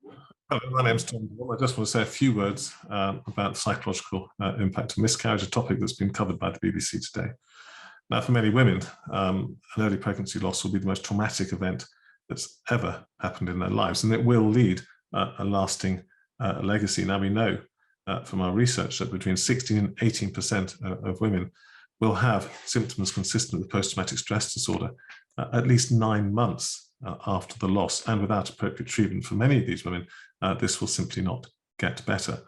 Hello, my name's Tom. I just want to say a few words about the psychological impact of miscarriage, a topic that's been covered by the BBC today. Now, for many women, an early pregnancy loss will be the most traumatic event that's ever happened in their lives, and it will lead a lasting legacy. Now, we know from our research that between 16 and 18% of women will have symptoms consistent with post-traumatic stress disorder at least 9 months after the loss, and without appropriate treatment for many of these women, this will simply not get better.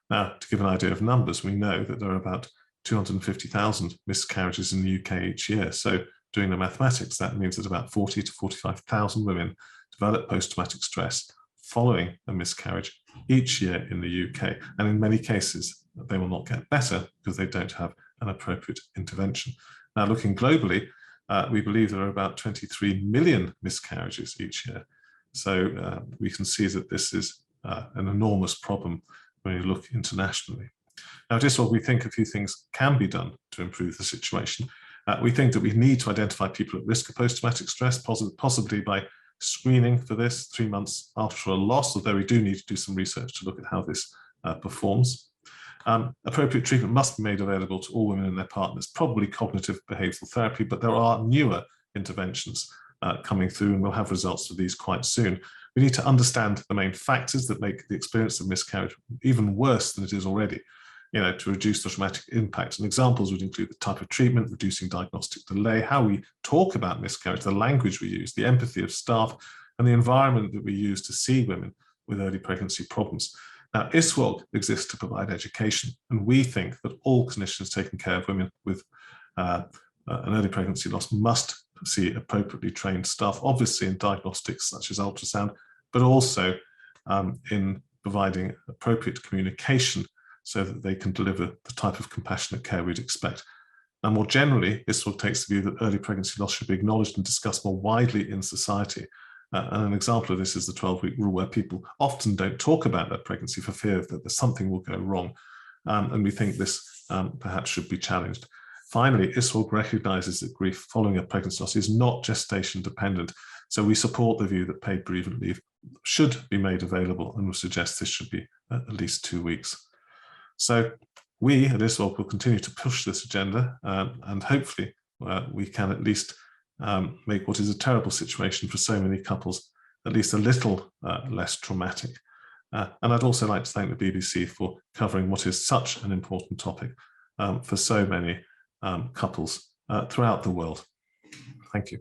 Now, to give an idea of numbers, we know that there are about 250,000 miscarriages in the UK each year. So doing the mathematics, that means that about 40 to 45,000 women develop post-traumatic stress following a miscarriage each year in the UK. And in many cases, they will not get better because they don't have an appropriate intervention. Now, looking globally, we believe there are about 23 million miscarriages each year. So we can see that this is an enormous problem when you look internationally. Now, at ISUOG, we think a few things can be done to improve the situation. We think that we need to identify people at risk of post-traumatic stress, possibly by screening for this 3 months after a loss, although we do need to do some research to look at how this performs. Appropriate treatment must be made available to all women and their partners, probably cognitive behavioural therapy, but there are newer interventions coming through, and we'll have results of these quite soon. We need to understand the main factors that make the experience of miscarriage even worse than it is already, to reduce the traumatic impact. And examples would include the type of treatment, reducing diagnostic delay, how we talk about miscarriage, the language we use, the empathy of staff, and the environment that we use to see women with early pregnancy problems. Now, ISUOG exists to provide education, and we think that all clinicians taking care of women with an early pregnancy loss must see appropriately trained staff, obviously in diagnostics such as ultrasound, but also in providing appropriate communication so that they can deliver the type of compassionate care we'd expect. Now, more generally, ISUOG takes the view that early pregnancy loss should be acknowledged and discussed more widely in society. And an example of this is the 12-week rule, where people often don't talk about their pregnancy for fear that something will go wrong. And we think this perhaps should be challenged. Finally, ISUOG recognises that grief following a pregnancy loss is not gestation dependent. So we support the view that paid bereavement leave should be made available, and would suggest this should be at least 2 weeks. So we at ISUOG will continue to push this agenda, and hopefully we can at least make what is a terrible situation for so many couples at least a little less traumatic. And I'd also like to thank the BBC for covering what is such an important topic for so many couples throughout the world. Thank you.